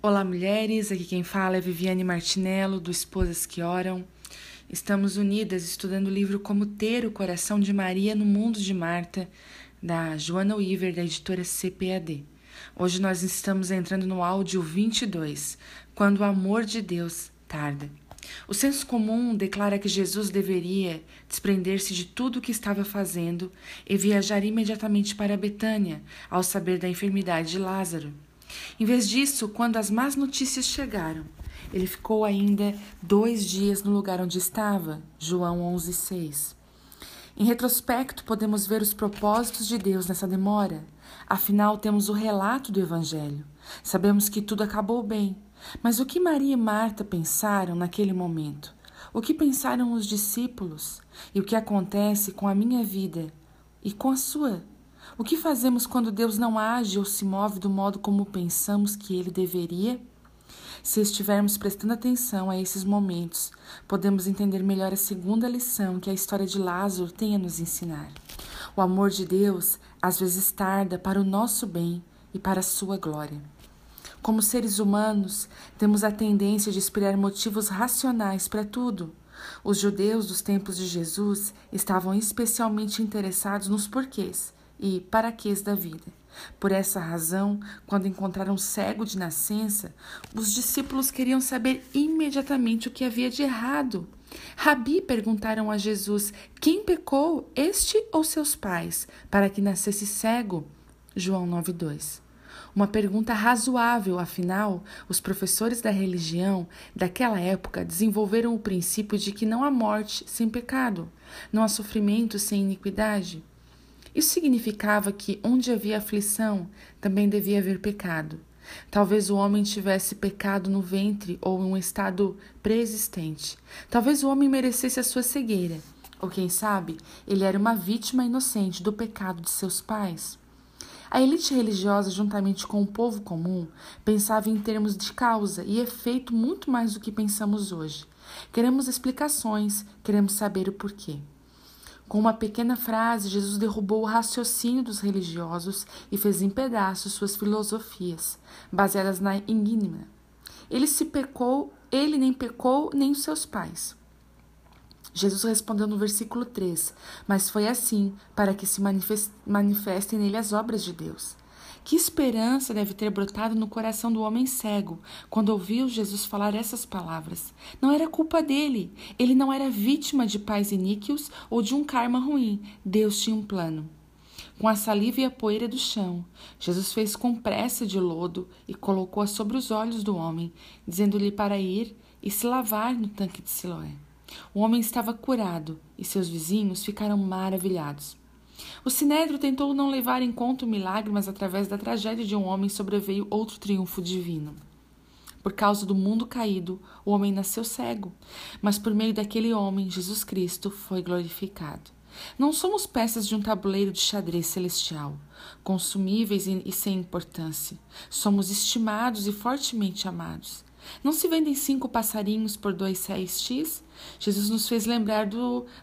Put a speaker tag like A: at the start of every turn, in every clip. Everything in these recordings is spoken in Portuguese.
A: Olá, mulheres. Aqui quem fala é Viviane Martinello, do Esposas que Oram. Estamos unidas estudando o livro Como Ter o Coração de Maria no Mundo de Marta, da Joana Weaver, da editora CPAD. Hoje nós estamos entrando no áudio 22, Quando o Amor de Deus Tarda. O senso comum declara que Jesus deveria desprender-se de tudo o que estava fazendo e viajar imediatamente para Betânia, ao saber da enfermidade de Lázaro. Em vez disso, quando as más notícias chegaram, ele ficou ainda 2 dias no lugar onde estava, João 11:6. Em retrospecto, podemos ver os propósitos de Deus nessa demora. Afinal, temos o relato do Evangelho. Sabemos que tudo acabou bem. Mas o que Maria e Marta pensaram naquele momento? O que pensaram os discípulos? E o que acontece com a minha vida e com a sua? O que fazemos quando Deus não age ou se move do modo como pensamos que Ele deveria? Se estivermos prestando atenção a esses momentos, podemos entender melhor a segunda lição que a história de Lázaro tem a nos ensinar. O amor de Deus às vezes tarda para o nosso bem e para a sua glória. Como seres humanos, temos a tendência de esperar motivos racionais para tudo. Os judeus dos tempos de Jesus estavam especialmente interessados nos porquês e paraquês da vida. Por essa razão, quando encontraram um cego de nascença, os discípulos queriam saber imediatamente o que havia de errado. Rabi, perguntaram a Jesus, quem pecou, este ou seus pais, para que nascesse cego? João 9:2. Uma pergunta razoável, afinal, os professores da religião daquela época desenvolveram o princípio de que não há morte sem pecado, não há sofrimento sem iniquidade. Isso significava que onde havia aflição, também devia haver pecado. Talvez o homem tivesse pecado no ventre ou em um estado pré-existente. Talvez o homem merecesse a sua cegueira. Ou quem sabe, ele era uma vítima inocente do pecado de seus pais. A elite religiosa, juntamente com o povo comum, pensava em termos de causa e efeito muito mais do que pensamos hoje. Queremos explicações, queremos saber o porquê. Com uma pequena frase, Jesus derrubou o raciocínio dos religiosos e fez em pedaços suas filosofias, baseadas na ignomínia. Ele nem pecou, nem os seus pais. Jesus respondeu no versículo 3, mas foi assim para que se manifestem nele as obras de Deus. Que esperança deve ter brotado no coração do homem cego quando ouviu Jesus falar essas palavras. Não era culpa dele. Ele não era vítima de pais iníquos ou de um karma ruim. Deus tinha um plano. Com a saliva e a poeira do chão, Jesus fez compressa de lodo e colocou-a sobre os olhos do homem, dizendo-lhe para ir e se lavar no tanque de Siloé. O homem estava curado e seus vizinhos ficaram maravilhados. O Sinédrio tentou não levar em conta o milagre, mas através da tragédia de um homem sobreveio outro triunfo divino. Por causa do mundo caído, o homem nasceu cego, mas por meio daquele homem, Jesus Cristo foi glorificado. Não somos peças de um tabuleiro de xadrez celestial, consumíveis e sem importância. Somos estimados e fortemente amados. Não se vendem 5 passarinhos por 2 réis X? Jesus nos fez lembrar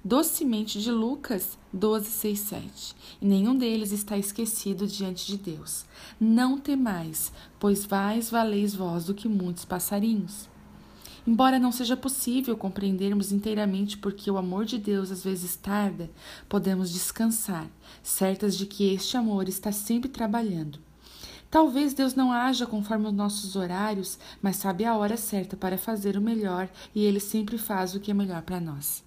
A: docemente de Lucas 12:6-7. E nenhum deles está esquecido diante de Deus. Não temais, pois mais valeis vós do que muitos passarinhos. Embora não seja possível compreendermos inteiramente porque o amor de Deus às vezes tarda, podemos descansar, certas de que este amor está sempre trabalhando. Talvez Deus não haja conforme os nossos horários, mas sabe a hora certa para fazer o melhor e Ele sempre faz o que é melhor para nós.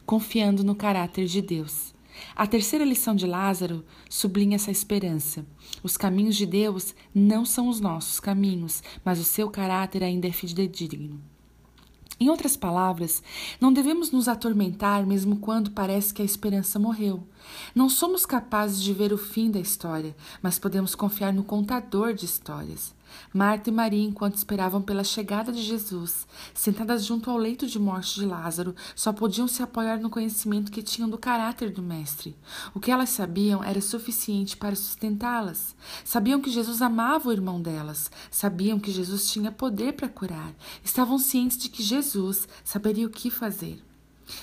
A: Confiando no caráter de Deus. A terceira lição de Lázaro sublinha essa esperança. Os caminhos de Deus não são os nossos caminhos, mas o seu caráter ainda é fidedigno. Em outras palavras, não devemos nos atormentar mesmo quando parece que a esperança morreu. Não somos capazes de ver o fim da história, mas podemos confiar no contador de histórias. Marta e Maria, enquanto esperavam pela chegada de Jesus, sentadas junto ao leito de morte de Lázaro, só podiam se apoiar no conhecimento que tinham do caráter do Mestre. O que elas sabiam era suficiente para sustentá-las. Sabiam que Jesus amava o irmão delas. Sabiam que Jesus tinha poder para curar. Estavam cientes de que Jesus saberia o que fazer.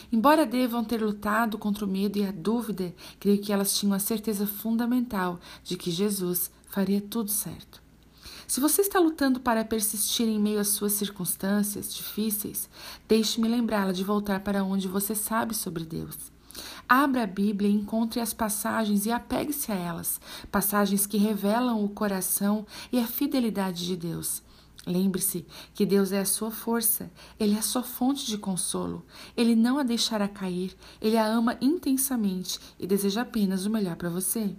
A: Embora devam ter lutado contra o medo e a dúvida, creio que elas tinham a certeza fundamental de que Jesus faria tudo certo. Se você está lutando para persistir em meio às suas circunstâncias difíceis, deixe-me lembrá-la de voltar para onde você sabe sobre Deus. Abra a Bíblia e encontre as passagens e apegue-se a elas, passagens que revelam o coração e a fidelidade de Deus. Lembre-se que Deus é a sua força, Ele é a sua fonte de consolo, Ele não a deixará cair, Ele a ama intensamente e deseja apenas o melhor para você.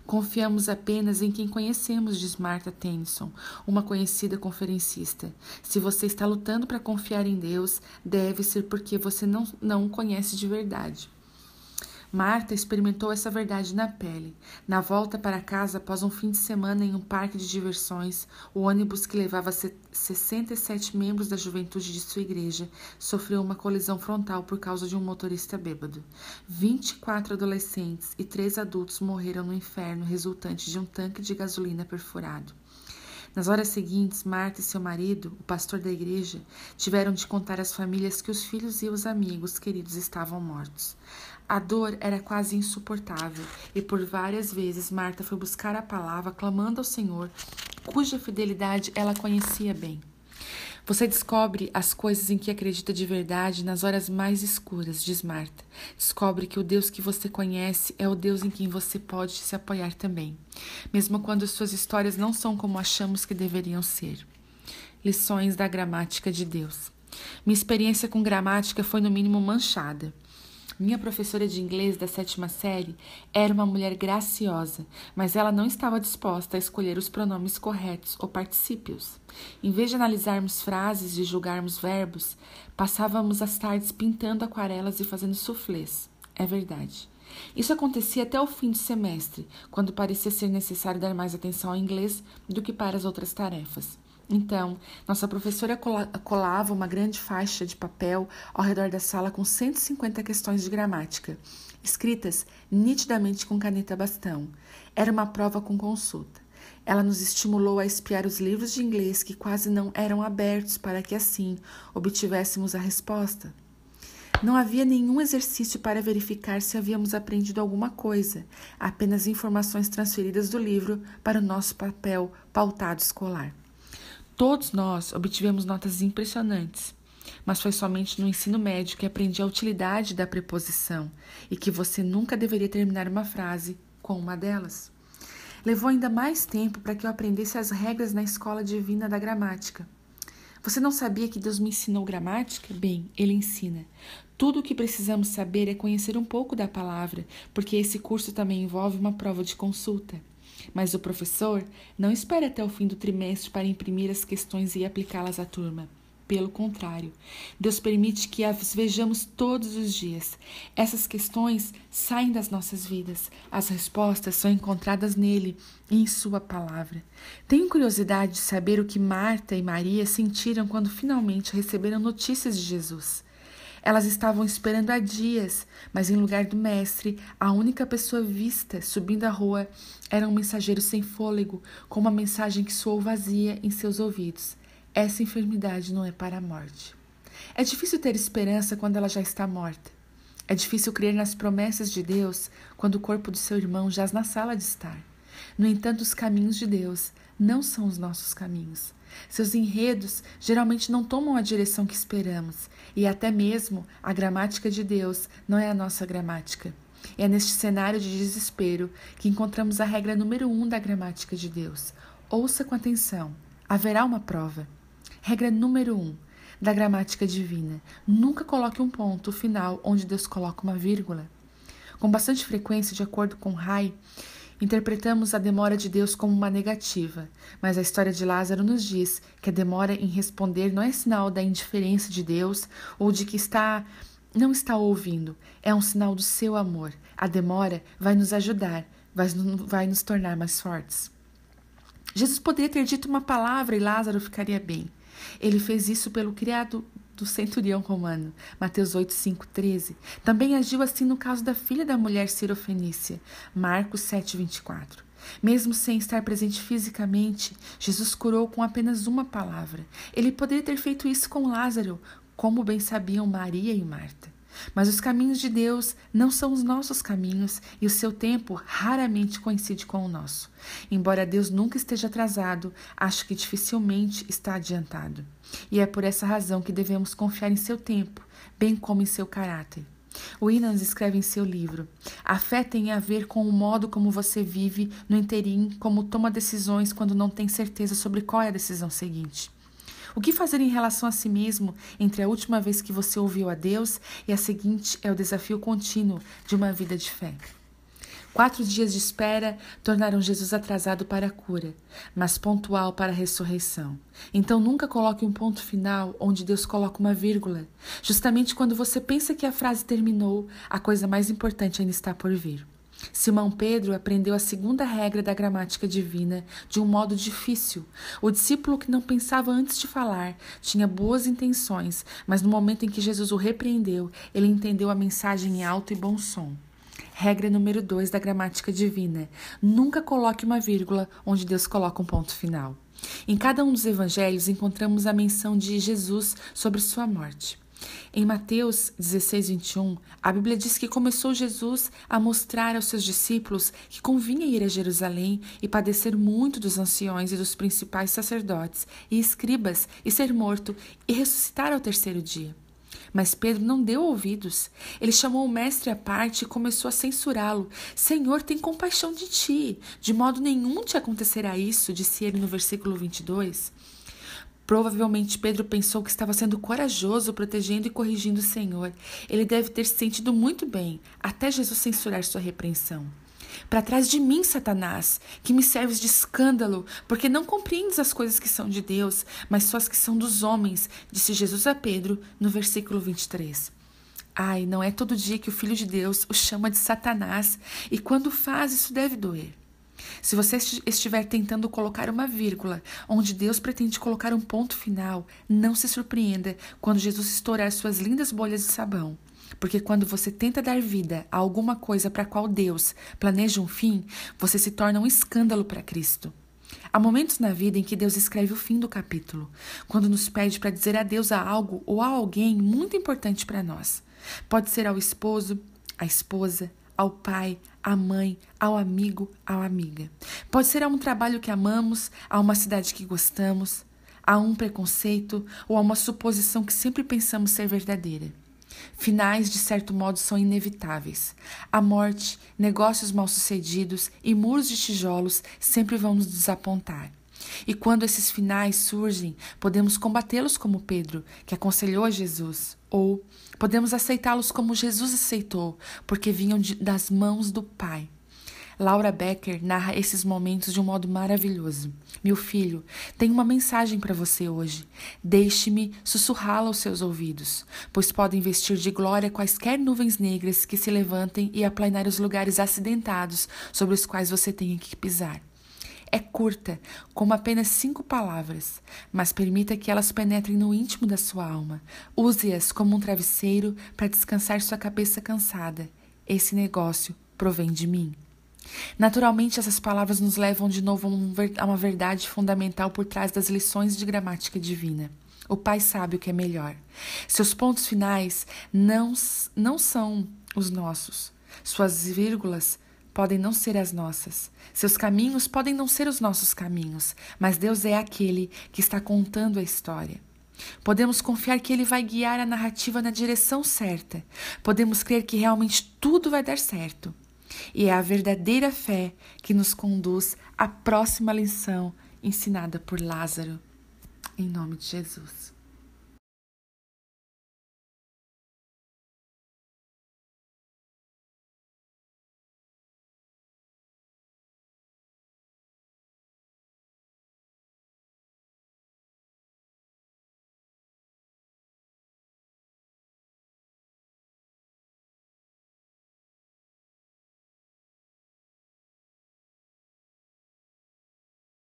A: Confiamos apenas em quem conhecemos, diz Martha Tennyson, uma conhecida conferencista. Se você está lutando para confiar em Deus, deve ser porque você não o conhece de verdade. Marta experimentou essa verdade na pele. Na volta para casa, após um fim de semana em um parque de diversões, o ônibus que levava 67 membros da juventude de sua igreja sofreu uma colisão frontal por causa de um motorista bêbado. 24 adolescentes e 3 adultos morreram no inferno resultante de um tanque de gasolina perfurado. Nas horas seguintes, Marta e seu marido, o pastor da igreja, tiveram de contar às famílias que os filhos e os amigos queridos estavam mortos. A dor era quase insuportável e por várias vezes Marta foi buscar a palavra, clamando ao Senhor, cuja fidelidade ela conhecia bem. Você descobre as coisas em que acredita de verdade nas horas mais escuras, diz Marta. Descobre que o Deus que você conhece é o Deus em quem você pode se apoiar também, mesmo quando suas histórias não são como achamos que deveriam ser. Lições da gramática de Deus. Minha experiência com gramática foi no mínimo manchada. Minha professora de inglês da 7ª série era uma mulher graciosa, mas ela não estava disposta a escolher os pronomes corretos ou particípios. Em vez de analisarmos frases e julgarmos verbos, passávamos as tardes pintando aquarelas e fazendo suflês. É verdade. Isso acontecia até o fim do semestre, quando parecia ser necessário dar mais atenção ao inglês do que para as outras tarefas. Então, nossa professora colava uma grande faixa de papel ao redor da sala com 150 questões de gramática, escritas nitidamente com caneta bastão. Era uma prova com consulta. Ela nos estimulou a espiar os livros de inglês que quase não eram abertos para que assim obtivéssemos a resposta. Não havia nenhum exercício para verificar se havíamos aprendido alguma coisa, apenas informações transferidas do livro para o nosso papel pautado escolar. Todos nós obtivemos notas impressionantes, mas foi somente no ensino médio que aprendi a utilidade da preposição e que você nunca deveria terminar uma frase com uma delas. Levou ainda mais tempo para que eu aprendesse as regras na escola divina da gramática. Você não sabia que Deus me ensinou gramática? Bem, Ele ensina. Tudo o que precisamos saber é conhecer um pouco da palavra, porque esse curso também envolve uma prova de consulta. Mas o professor não espera até o fim do trimestre para imprimir as questões e aplicá-las à turma. Pelo contrário, Deus permite que as vejamos todos os dias. Essas questões saem das nossas vidas. As respostas são encontradas nele e em sua palavra. Tenho curiosidade de saber o que Marta e Maria sentiram quando finalmente receberam notícias de Jesus. Elas estavam esperando há dias, mas em lugar do mestre, a única pessoa vista subindo a rua era um mensageiro sem fôlego, com uma mensagem que soou vazia em seus ouvidos. Essa enfermidade não é para a morte. É difícil ter esperança quando ela já está morta. É difícil crer nas promessas de Deus quando o corpo do seu irmão jaz na sala de estar. No entanto, os caminhos de Deus não são os nossos caminhos. Seus enredos geralmente não tomam a direção que esperamos, e até mesmo a gramática de Deus não é a nossa gramática. É neste cenário de desespero que encontramos a regra número 1 da gramática de Deus. Ouça com atenção. Haverá uma prova. Regra número 1 da gramática divina. Nunca coloque um ponto final onde Deus coloca uma vírgula. Com bastante frequência, de acordo com Ray, interpretamos a demora de Deus como uma negativa, mas a história de Lázaro nos diz que a demora em responder não é sinal da indiferença de Deus ou de que não está ouvindo, é um sinal do seu amor. A demora vai nos ajudar, vai nos tornar mais fortes. Jesus poderia ter dito uma palavra e Lázaro ficaria bem. Ele fez isso pelo criado do centurião romano, Mateus 8, 5, 13. Também agiu assim no caso da filha da mulher sirofenícia, Marcos 7, 24. Mesmo sem estar presente fisicamente, Jesus curou com apenas uma palavra. Ele poderia ter feito isso com Lázaro, como bem sabiam Maria e Marta. Mas os caminhos de Deus não são os nossos caminhos e o seu tempo raramente coincide com o nosso. Embora Deus nunca esteja atrasado, acho que dificilmente está adiantado. E é por essa razão que devemos confiar em seu tempo, bem como em seu caráter. Winans escreve em seu livro: a fé tem a ver com o modo como você vive no interim, como toma decisões quando não tem certeza sobre qual é a decisão seguinte. O que fazer em relação a si mesmo entre a última vez que você ouviu a Deus e a seguinte é o desafio contínuo de uma vida de fé. 4 dias de espera tornaram Jesus atrasado para a cura, mas pontual para a ressurreição. Então nunca coloque um ponto final onde Deus coloca uma vírgula. Justamente quando você pensa que a frase terminou, a coisa mais importante ainda está por vir. Simão Pedro aprendeu a segunda regra da gramática divina de um modo difícil. O discípulo que não pensava antes de falar tinha boas intenções, mas no momento em que Jesus o repreendeu, ele entendeu a mensagem em alto e bom som. Regra número 2 da gramática divina: nunca coloque uma vírgula onde Deus coloca um ponto final. Em cada um dos evangelhos encontramos a menção de Jesus sobre sua morte. Em Mateus 16, 21, a Bíblia diz que começou Jesus a mostrar aos seus discípulos que convinha ir a Jerusalém e padecer muito dos anciões e dos principais sacerdotes e escribas e ser morto e ressuscitar ao 3º dia. Mas Pedro não deu ouvidos. Ele chamou o mestre à parte e começou a censurá-lo. Senhor, tem compaixão de ti. De modo nenhum te acontecerá isso, disse ele no versículo 22. Provavelmente Pedro pensou que estava sendo corajoso, protegendo e corrigindo o Senhor. Ele deve ter se sentido muito bem, até Jesus censurar sua repreensão. Para trás de mim, Satanás, que me serves de escândalo, porque não compreendes as coisas que são de Deus, mas só as que são dos homens, disse Jesus a Pedro no versículo 23. Ai, não é todo dia que o Filho de Deus o chama de Satanás, e quando faz, isso deve doer. Se você estiver tentando colocar uma vírgula onde Deus pretende colocar um ponto final, não se surpreenda quando Jesus estourar suas lindas bolhas de sabão. Porque quando você tenta dar vida a alguma coisa para a qual Deus planeja um fim, você se torna um escândalo para Cristo. Há momentos na vida em que Deus escreve o fim do capítulo, quando nos pede para dizer adeus a algo ou a alguém muito importante para nós. Pode ser ao esposo, à esposa, ao pai, à mãe, ao amigo, à amiga. Pode ser a um trabalho que amamos, a uma cidade que gostamos, a um preconceito ou a uma suposição que sempre pensamos ser verdadeira. Finais, de certo modo, são inevitáveis. A morte, negócios mal-sucedidos e muros de tijolos sempre vão nos desapontar. E quando esses finais surgem, podemos combatê-los como Pedro, que aconselhou a Jesus, ou podemos aceitá-los como Jesus aceitou, porque vinham das mãos do Pai. Laura Becker narra esses momentos de um modo maravilhoso. Meu filho, tenho uma mensagem para você hoje. Deixe-me sussurrá-la aos seus ouvidos, pois podem vestir de glória quaisquer nuvens negras que se levantem e aplanar os lugares acidentados sobre os quais você tenha que pisar. É curta, como apenas 5 palavras, mas permita que elas penetrem no íntimo da sua alma. Use-as como um travesseiro para descansar sua cabeça cansada. Esse negócio provém de mim. Naturalmente, essas palavras nos levam de novo a uma verdade fundamental por trás das lições de gramática divina. O Pai sabe o que é melhor. Seus pontos finais não são os nossos. Suas vírgulas podem não ser as nossas. Seus caminhos podem não ser os nossos caminhos, mas Deus é aquele que está contando a história. Podemos confiar que Ele vai guiar a narrativa na direção certa. Podemos crer que realmente tudo vai dar certo. E é a verdadeira fé que nos conduz à próxima lição ensinada por Lázaro. Em nome de Jesus.